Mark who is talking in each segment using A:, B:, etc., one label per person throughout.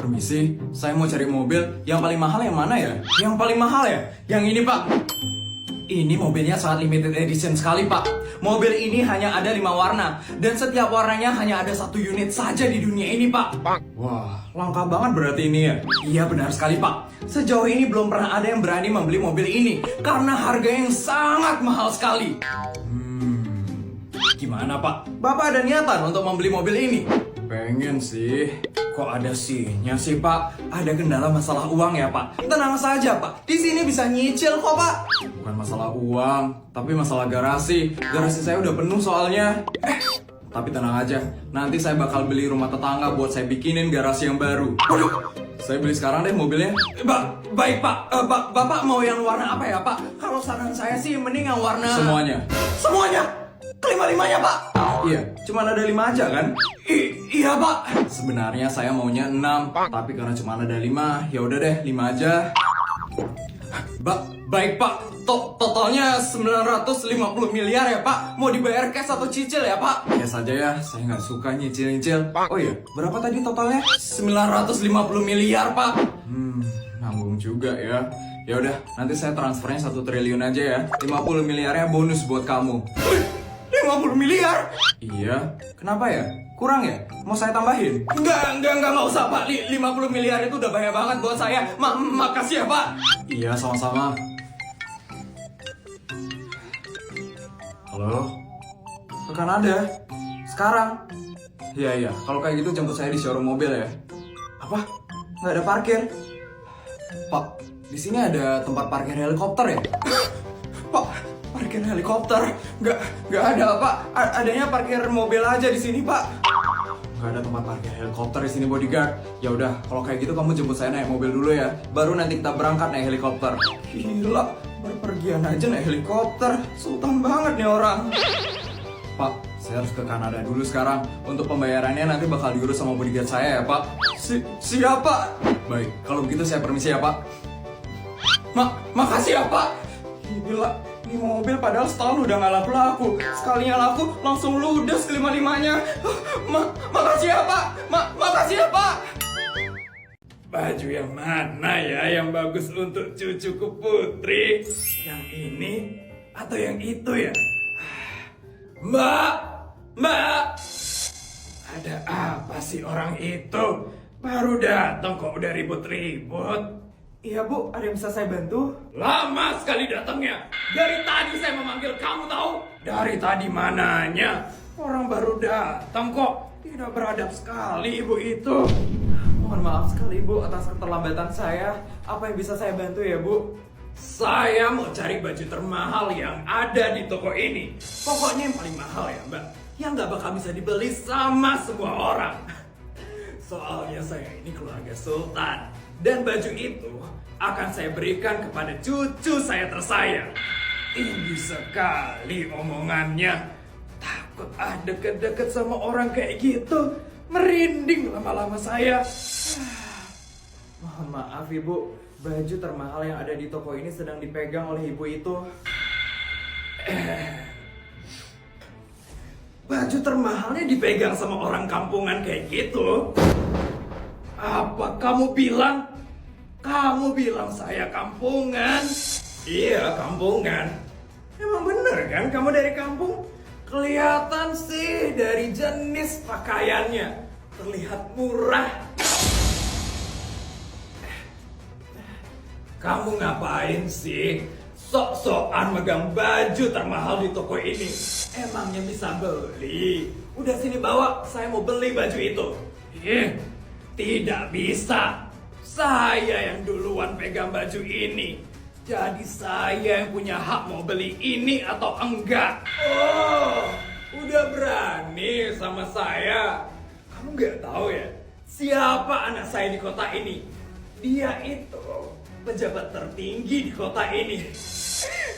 A: Permisi, saya mau cari mobil. Yang paling mahal yang mana ya? Yang paling mahal ya? Yang ini, Pak. Ini mobilnya sangat limited edition sekali, Pak. Mobil ini hanya ada 5 warna. Dan setiap warnanya hanya ada 1 unit saja di dunia ini, Pak. Wah, langka banget berarti ini ya? Iya, benar sekali, Pak. Sejauh ini belum pernah ada yang berani membeli mobil ini. Karena harganya yang sangat mahal sekali. Gimana, Pak? Bapak ada niatan untuk membeli mobil ini? Pengen sih. Kok ada sihnya sih, Pak? Ada kendala masalah uang ya, Pak? Tenang saja, Pak. Di sini bisa nyicil kok, Pak. Bukan masalah uang, tapi masalah garasi. Garasi saya udah penuh soalnya. Tapi tenang aja. Nanti saya bakal beli rumah tetangga buat saya bikinin garasi yang baru. Waduh, saya beli sekarang deh mobilnya. Baik, Pak. Bapak mau yang warna apa ya, Pak? Kalau saran saya sih mending yang warna... Semuanya? Kelima-limanya, Pak? Iya, cuma ada 5 aja kan? Iya, Pak. Sebenarnya saya maunya 6, tapi karena cuma ada 5, ya udah deh 5 aja. Baik, Pak. Totalnya 950 miliar ya, Pak. Mau dibayar cash atau cicil ya, Pak? Cash aja ya, saya nggak suka nyicil-nyicil. Oh iya, berapa tadi totalnya? 950 miliar, Pak. Nanggung juga ya. Ya udah, nanti saya transfernya 1 triliun aja ya. 50 miliarnya bonus buat kamu. 50 miliar? Iya. Kenapa ya? Kurang ya? Mau saya tambahin? Enggak usah, Pak. 50 miliar itu udah banyak banget buat saya. Makasih ya, Pak. Iya, sama-sama. Halo? Ke Kanada? Sekarang? Iya. Kalau kayak gitu jemput saya di showroom mobil ya. Apa? Nggak ada parkir? Pak, di sini ada tempat parkir helikopter ya? Pak, parkir helikopter? Nggak ada, Pak. Adanya parkir mobil aja di sini, Pak. Nggak ada tempat parkir helikopter di sini, bodyguard. Ya udah, kalau kayak gitu kamu jemput saya naik mobil dulu ya. Baru nanti kita berangkat naik helikopter. Gila, berpergian aja naik helikopter. Sultan banget nih orang. Pak, saya harus ke Kanada dulu sekarang. Untuk pembayarannya nanti bakal diurus sama bodyguard saya ya, Pak. Siap, Pak. Baik, kalau begitu saya permisi ya, Pak. Makasih ya, Pak. Gila, ini mobil padahal setahun udah nggak laku-laku. Sekalinya laku, langsung ludes kelima-limanya. Makasih ya, Pak. Makasih ya, Pak. Baju yang mana ya yang bagus untuk cucuku Putri? Yang ini atau yang itu ya? Mbak! Ada apa sih orang itu? Baru datang kok udah ribut-ribut. Iya, Bu, ada yang bisa saya bantu? Lama sekali datangnya. Dari tadi saya memanggil kamu tahu. Dari tadi mananya? Orang baru datang kok. Tidak beradab sekali ibu itu. Mohon maaf sekali, Bu, atas keterlambatan saya. Apa yang bisa saya bantu ya, Bu? Saya mau cari baju termahal yang ada di toko ini. Pokoknya yang paling mahal ya, Mbak. Yang nggak bakal bisa dibeli sama semua orang. Soalnya saya ini keluarga sultan. Dan baju itu akan saya berikan kepada cucu saya tersayang. Tinggi sekali omongannya. Takut deket-deket sama orang kayak gitu. Merinding lama-lama saya. Mohon maaf, Ibu. Baju termahal yang ada di toko ini sedang dipegang oleh ibu itu. Baju termahalnya dipegang sama orang kampungan kayak gitu. Apa kamu bilang? Kamu bilang saya kampungan? Iya, kampungan. Emang bener kan kamu dari kampung? Kelihatan sih dari jenis pakaiannya. Terlihat murah. Kamu ngapain sih? Sok-sokan megang baju termahal di toko ini. Emangnya bisa beli? Udah sini bawa, saya mau beli baju itu. Tidak bisa. Saya yang duluan pegang baju ini. Jadi saya yang punya hak mau beli ini atau enggak. Oh, udah berani sama saya. Kamu nggak tahu ya, siapa anak saya di kota ini? Dia itu pejabat tertinggi di kota ini.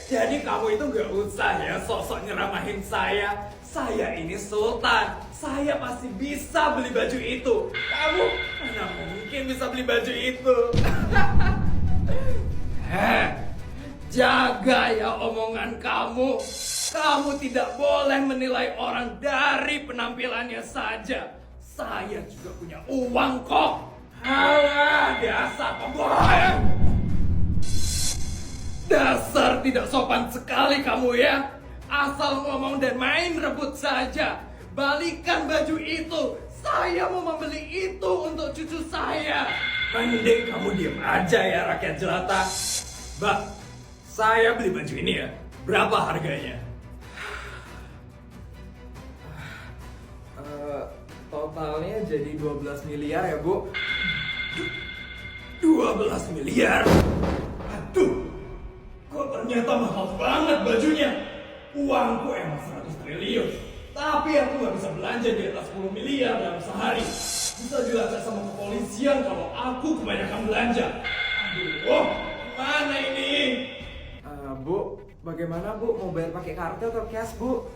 A: Jadi kamu itu nggak usah ya sok-sok nyeramahin saya. Saya ini sultan. Saya pasti bisa beli baju itu. Kamu mana mungkin bisa beli baju itu? Jaga ya omongan kamu. Kamu tidak boleh menilai orang dari penampilannya saja. Saya juga punya uang kok. Halo. biasa, pembohong. Dasar tidak sopan sekali kamu ya. Asal ngomong dan main rebut saja. Balikan baju itu. Saya mau membeli itu untuk cucu saya. Mending kamu diam aja ya rakyat jelata. Mbak, saya beli baju ini ya. Berapa harganya?
B: Totalnya jadi 12 miliar ya, Bu.
A: 12 miliar? Aduh, kok ternyata mahal banget bajunya. Uangku emang 100 triliun. Tapi aku nggak bisa belanja di atas 10 miliar dalam sehari. Bisa dilacak sama kepolisian kalau aku kebanyakan belanja. Aduh, mana ini?
B: Bu, bagaimana Bu? Mau bayar pakai kartu atau cash, Bu?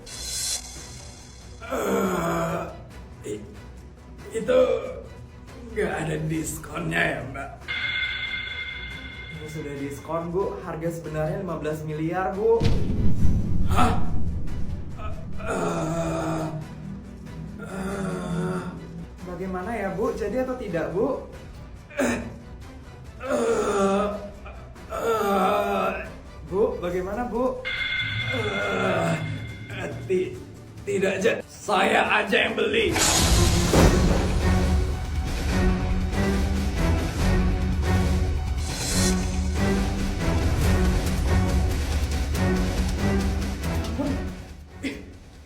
A: Itu nggak ada diskonnya ya, Mbak?
B: Ini sudah diskon, Bu. Harga sebenarnya 15 miliar, Bu.
A: Hah?
B: Bagaimana ya, Bu? Jadi atau tidak, Bu? Bu, bagaimana, Bu?
A: Tidak aja, saya aja yang beli.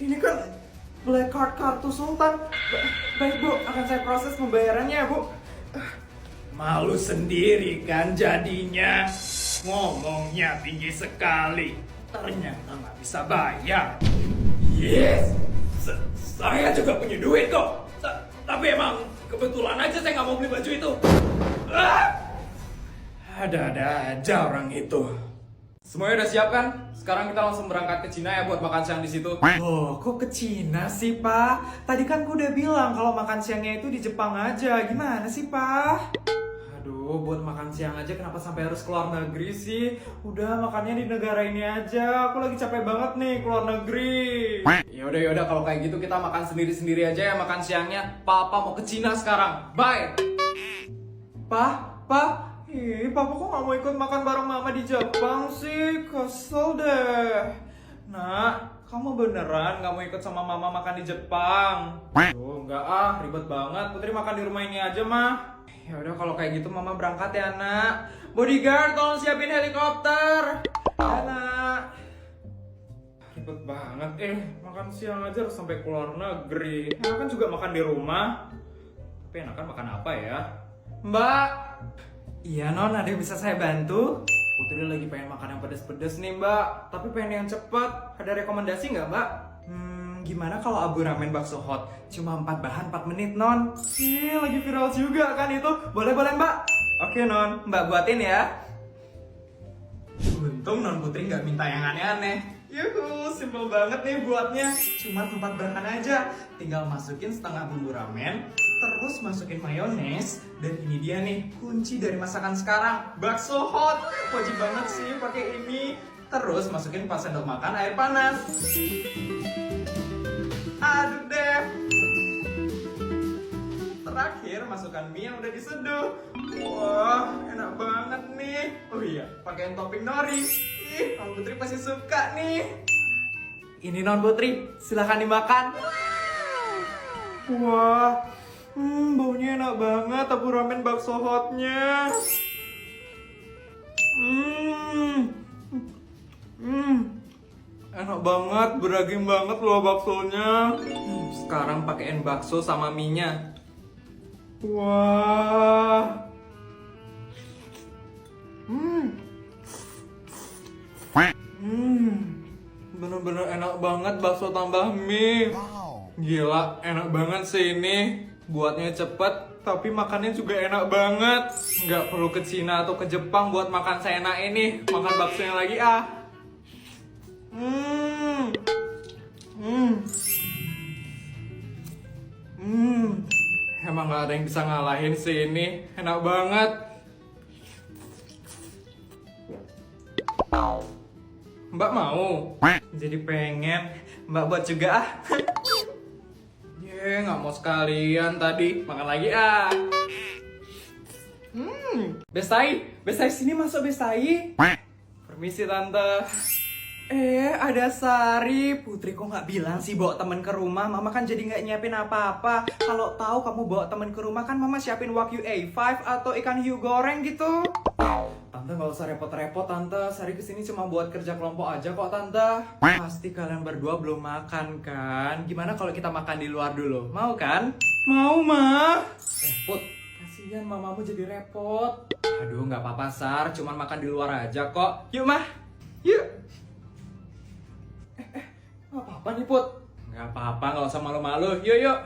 B: Ini kan black card kartu Sultan. Baik, Bu, akan saya proses pembayarannya, Bu.
A: Malu sendiri kan jadinya. Ngomongnya tinggi sekali. Ternyata nggak bisa bayar. Yes, saya juga punya duit kok. Tapi emang kebetulan aja saya nggak mau beli baju itu. Ada-ada aja orang itu.
C: Semuanya udah siap kan? Sekarang kita langsung berangkat ke Cina ya buat makan siang di situ.
B: Oh, kok ke Cina sih, Pak? Tadi kan aku udah bilang kalau makan siangnya itu di Jepang aja. Gimana sih, Pak? Aduh, buat makan siang aja kenapa sampai harus keluar negeri sih? Udah, makannya di negara ini aja. Aku lagi capek banget nih keluar negeri.
C: Yaudah kalau kayak gitu kita makan sendiri-sendiri aja ya makan siangnya. Papa mau ke Cina sekarang. Bye.
B: Pak. Papa kok gak mau ikut makan bareng Mama di Jepang sih? Kesel deh. Nak, kamu beneran gak mau ikut sama Mama makan di Jepang? Tuh, enggak ribet banget. Putri makan di rumah ini aja, mah. Ya udah kalau kayak gitu Mama berangkat ya, Nak. Bodyguard, tolong siapin helikopter. Ya, Nak. Ribet banget, makan siang aja harus sampai keluar negeri. Ya kan juga makan di rumah. Tapi enakan makan apa ya? Mbak. Iya, Non, ada yang bisa saya bantu? Putri lagi pengen makan yang pedes-pedes nih, Mbak. Tapi pengen yang cepet. Ada rekomendasi nggak, Mbak? Gimana kalau abu ramen bakso hot? Cuma 4 bahan 4 menit, Non. Lagi viral juga kan itu. Boleh, Mbak? Oke, Non. Mbak buatin ya. Untung Non Putri nggak minta yang aneh-aneh. Yuhu, simple banget nih buatnya. Cuma 4 bahan aja. Tinggal masukin setengah bumbu ramen, terus masukin mayones, dan ini dia nih kunci dari masakan sekarang, bakso hot. Wajib banget sih pakai ini. Terus masukin 4 sendok makan air panas. Aduk deh. Terakhir masukkan mie yang udah diseduh. Wah, enak banget nih. Oh iya, pakein topping nori. Non Putri pasti suka nih. Ini Non Putri, silahkan dimakan. Wah, baunya enak banget abu ramen bakso hotnya. Enak banget, beragam banget loh baksonya. Sekarang pakein bakso sama mie-nya. Wah. Bener-bener enak banget bakso tambah mie. Gila, enak banget sih ini. Buatnya cepet, tapi makannya juga enak banget. Nggak perlu ke Cina atau ke Jepang buat makan seenak ini. Makan baksonya lagi Emang nggak ada yang bisa ngalahin sih ini. Enak banget. Mbak mau? Jadi pengen. Mbak buat juga nggak mau sekalian tadi. Makan lagi Bestai sini masuk Bestai. Permisi tante. Ada Sari. Putri kok nggak bilang sih bawa temen ke rumah? Mama kan jadi nggak nyiapin apa-apa. Kalau tahu kamu bawa temen ke rumah kan Mama siapin Wagyu A5 atau ikan hiu goreng gitu. Tante nggak usah repot-repot tante. Sari kesini cuma buat kerja kelompok aja kok tante. Pasti kalian berdua belum makan kan? Gimana kalau kita makan di luar dulu? Mau kan? Mau Ma. Put, kasihan mamamu jadi repot. Aduh nggak apa-apa Sar, cuman makan di luar aja kok. Yuk Mah, yuk. Nggak apa-apa nih Put. Nggak apa-apa, nggak usah malu-malu. Yuk.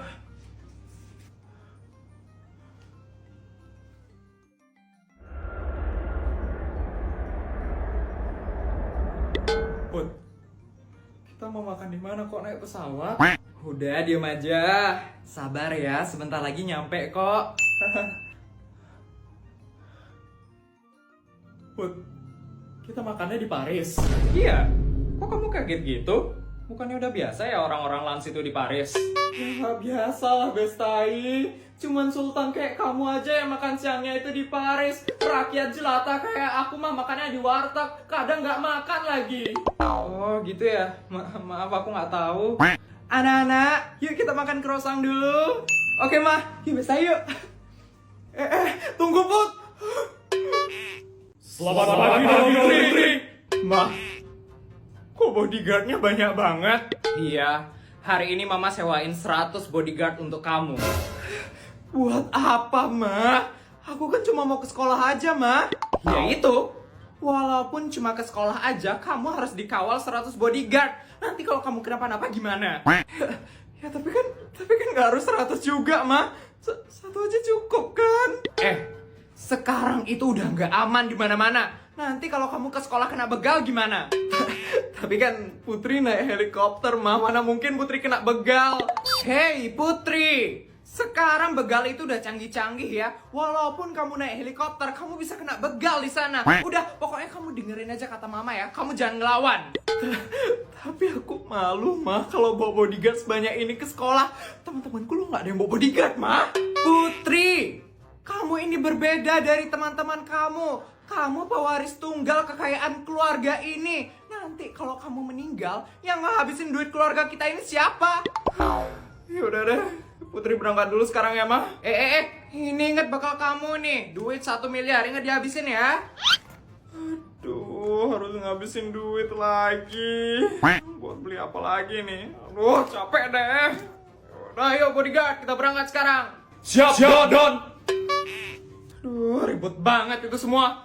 B: Put, kita mau makan di mana kok naik pesawat? Udah diem aja. Sabar ya, sebentar lagi nyampe kok. Put, kita makannya di Paris. Iya. Kok kamu kaget gitu? Bukannya udah biasa ya orang-orang Lans itu di Paris? Ya biasa lah Bestai. Cuman Sultan kayak kamu aja yang makan siangnya itu di Paris. Rakyat jelata kayak aku mah makannya di warteg. Kadang nggak makan lagi. Oh gitu ya? Maaf aku nggak tahu. Anak-anak, yuk kita makan croissant dulu. Oke Mah, yuk Bestai yuk. Tunggu Put.
A: Selamat pagi Putri.
B: Mah, kok bodyguardnya banyak banget? Iya, hari ini Mama sewain 100 bodyguard untuk kamu. Buat apa, Ma? Aku kan cuma mau ke sekolah aja, Ma. Ya itu, walaupun cuma ke sekolah aja, kamu harus dikawal 100 bodyguard. Nanti kalau kamu kenapa-napa gimana? Ya tapi kan nggak harus 100 juga, Ma. Satu aja cukup kan? Sekarang itu udah nggak aman di mana-mana. Nanti kalau kamu ke sekolah kena begal gimana? Tapi kan Putri naik helikopter, Ma. Mana mungkin Putri kena begal? Hei Putri, sekarang begal itu udah canggih-canggih ya. Walaupun kamu naik helikopter, kamu bisa kena begal di sana. Udah, pokoknya kamu dengerin aja kata Mama ya. Kamu jangan ngelawan. Tapi aku malu, Ma, kalau bawa bodyguard sebanyak ini ke sekolah. Teman-temanku lu nggak ada yang bawa bodyguard, Ma. Putri, kamu ini berbeda dari teman-teman kamu. Kamu pewaris tunggal kekayaan keluarga ini. Nanti kalau kamu meninggal, yang ngehabisin duit keluarga kita ini siapa? Ya udah deh, Putri berangkat dulu sekarang ya, Ma. Ini inget bakal kamu nih, duit 1 miliar, inget dihabisin ya. Aduh, harus ngabisin duit lagi. Buat beli apa lagi nih? Aduh, capek deh. Udah, yuk bodyguard, kita berangkat sekarang.
A: Siap, Don.
B: Aduh, ribet banget itu semua.